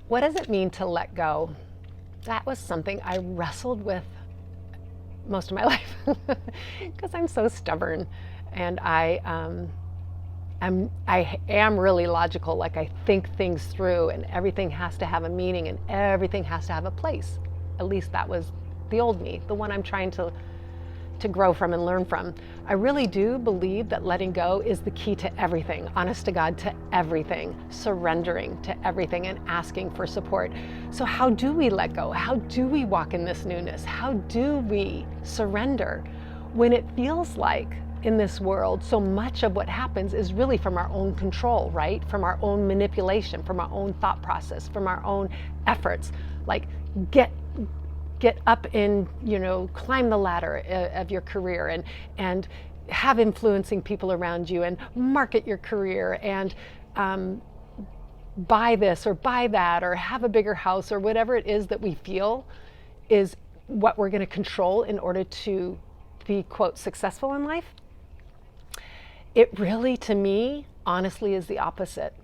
What does it mean to let go? That was something I wrestled with most of my life because I'm so stubborn, and I am really logical. Like, I think things through, and everything has to have a meaning, and everything has to have a place. At least that was the old me, the one I'm trying to grow from and learn from. I really do believe that letting go is the key to everything, honest to God, to everything, surrendering to everything and asking for support. So how do we let go? How do we walk in this newness? How do we surrender when it feels like in this world so much of what happens is really from our own control, right? From our own manipulation, from our own thought process, from our own efforts. Like, get up and, climb the ladder of your career, and have influencing people around you, and market your career, and buy this or buy that, or have a bigger house, or whatever it is that we feel is what we're going to control in order to be, quote, successful in life. It really, to me, honestly, is the opposite.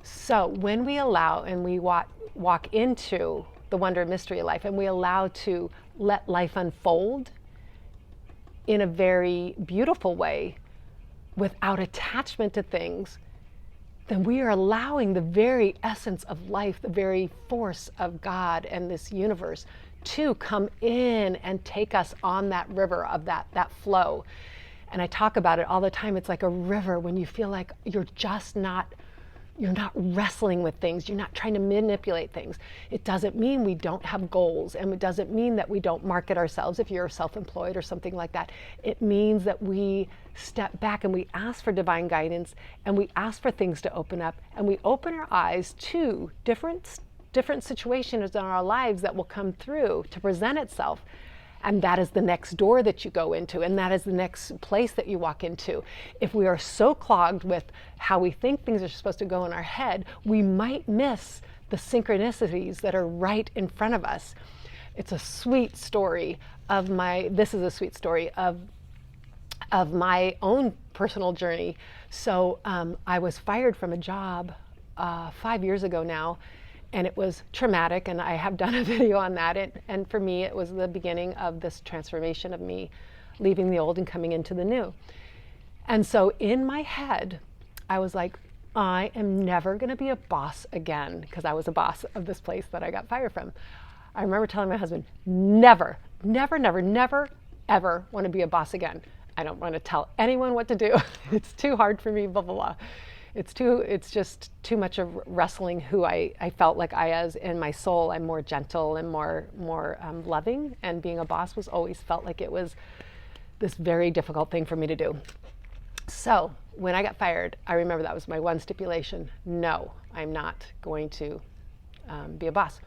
So when we allow and we walk into the wonder and mystery of life, and we allow to let life unfold in a very beautiful way without attachment to things, then we are allowing the very essence of life, the very force of God and this universe to come in and take us on that river of that flow. And I talk about it all the time. It's like a river when you feel like you're not wrestling with things. You're not trying to manipulate things. It doesn't mean we don't have goals, and it doesn't mean that we don't market ourselves if you're self-employed or something like that. It means that we step back and we ask for divine guidance, and we ask for things to open up, and we open our eyes to different situations in our lives that will come through to present itself. And that is the next door that you go into, and that is the next place that you walk into. If we are so clogged with how we think things are supposed to go in our head, we might miss the synchronicities that are right in front of us. It's a sweet story of my own personal journey. So I was fired from a job 5 years ago now, and it was traumatic, and I have done a video on that. And for me, it was the beginning of this transformation of me leaving the old and coming into the new. And so in my head, I was like, I am never going to be a boss again, because I was a boss of this place that I got fired from. I remember telling my husband, never, never, never, never, ever want to be a boss again. I don't want to tell anyone what to do. It's too hard for me, blah, blah, blah. It's just too much of wrestling who I felt like as in my soul, I'm more gentle and more loving. And being a boss was always felt like it was this very difficult thing for me to do. So when I got fired, I remember that was my one stipulation. No, I'm not going to be a boss.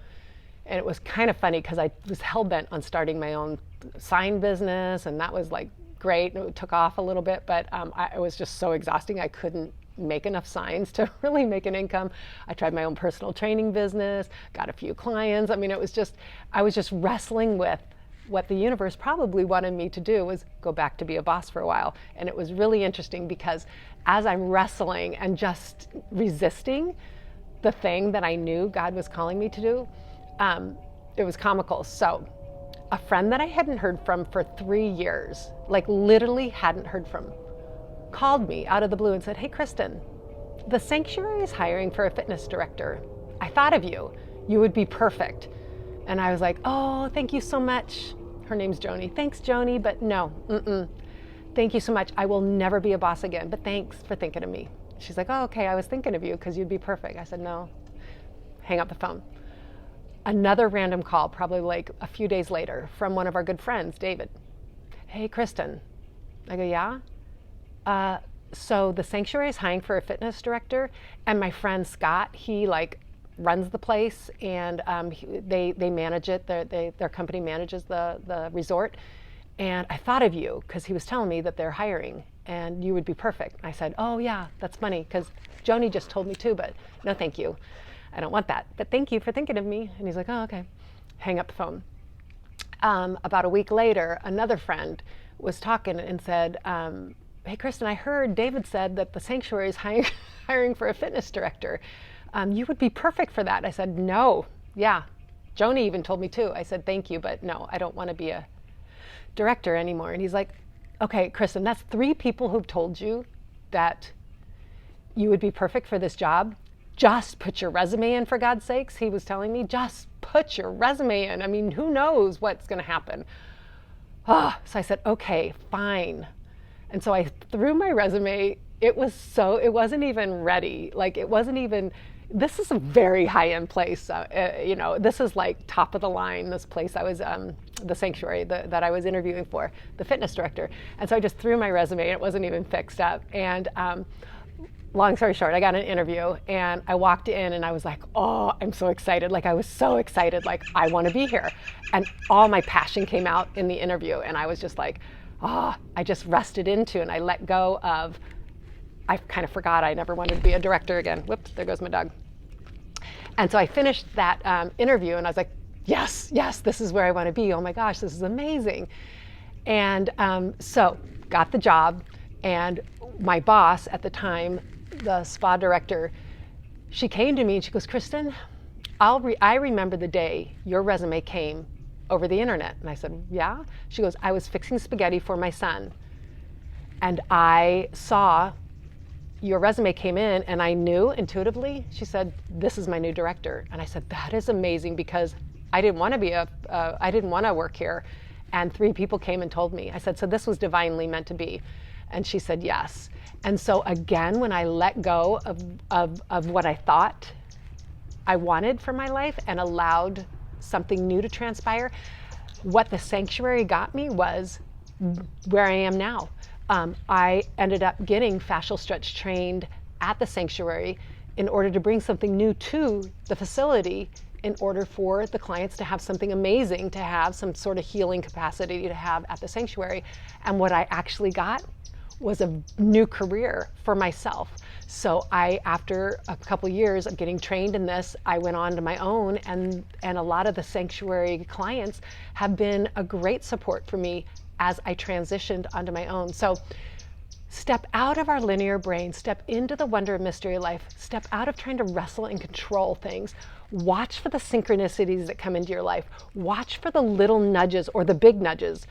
And it was kind of funny because I was hell-bent on starting my own sign business, and that was like great. And it took off a little bit, but it was just so exhausting. I couldn't make enough signs to really make an income. I tried my own personal training business, got a few clients. I mean, I was just wrestling with what the universe probably wanted me to do, was go back to be a boss for a while. And it was really interesting because as I'm wrestling and just resisting the thing that I knew God was calling me to do, it was comical. So a friend that I hadn't heard from for 3 years, like literally hadn't heard from, called me out of the blue and said, "Hey, Kristen, the sanctuary is hiring for a fitness director. I thought of you. You would be perfect." And I was like, "Oh, thank you so much." Her name's Joni. "Thanks, Joni, but no, thank you so much. I will never be a boss again, but thanks for thinking of me." She's like, "Oh, okay, I was thinking of you because you'd be perfect." I said, "No." Hang up the phone. Another random call, probably like a few days later, from one of our good friends, David. "Hey, Kristen." I go, "Yeah?" So the sanctuary is hiring for a fitness director, and my friend Scott, he like runs the place, and they manage it. Their company manages the resort, and I thought of you because he was telling me that they're hiring and you would be perfect. I said, "Oh yeah, that's funny because Joni just told me too, but no thank you. I don't want that, but thank you for thinking of me." And he's like, "Oh, okay." Hang up the phone. About a week later, another friend was talking and said, "Hey, Kristen, I heard David said that the sanctuary is hiring for a fitness director. You would be perfect for that. I said, no, yeah. Joni even told me too. I said, thank you, but no, I don't want to be a director anymore. And he's like, okay, Kristen, that's 3 people who've told you that you would be perfect for this job. Just put your resume in, for God's sakes. He was telling me, just put your resume in. I mean, who knows what's going to happen? Oh, so I said, okay, fine. And so I threw my resume. It wasn't even ready. Like, it wasn't even, this is a very high-end place. This is like top of the line, this place I was, the sanctuary that I was interviewing for, the fitness director. And so I just threw my resume. It wasn't even fixed up. And long story short, I got an interview and I walked in and I was like, oh, I'm so excited. Like, I was so excited. Like, I want to be here. And all my passion came out in the interview. And I was just like, I just rested into and I let go of, I kind of forgot I never wanted to be a director again. Whoops, there goes my dog. And so I finished that interview and I was like, yes, this is where I want to be. Oh my gosh, this is amazing. And so got the job, and my boss at the time, the spa director, she came to me and she goes, Kristen, I remember the day your resume came over the internet. And I said, yeah? She goes, I was fixing spaghetti for my son and I saw your resume came in and I knew intuitively, she said, this is my new director. And I said, that is amazing, because I didn't want to work here. And 3 people came and told me. I said, so this was divinely meant to be. And she said, yes. And so again, when I let go of what I thought I wanted for my life and allowed something new to transpire, what the sanctuary got me was where I am now. I ended up getting fascial stretch trained at the sanctuary in order to bring something new to the facility, in order for the clients to have something amazing, to have some sort of healing capacity to have at the sanctuary. And what I actually got was a new career for myself. So after a couple years of getting trained in this, I went on to my own, and a lot of the sanctuary clients have been a great support for me as I transitioned onto my own. So step out of our linear brain, step into the wonder of mystery life, step out of trying to wrestle and control things. Watch for the synchronicities that come into your life. Watch for the little nudges or the big nudges.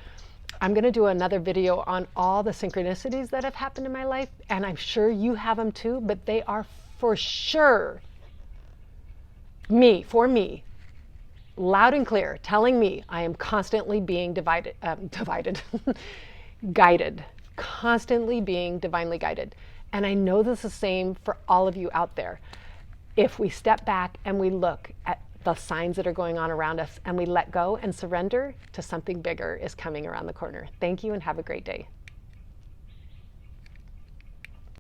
I'm going to do another video on all the synchronicities that have happened in my life, and I'm sure you have them too, but they are for sure for me, loud and clear, telling me I am constantly being guided, constantly being divinely guided. And I know this is the same for all of you out there. If we step back and we look at the signs that are going on around us and we let go and surrender to something bigger is coming around the corner. Thank you and have a great day.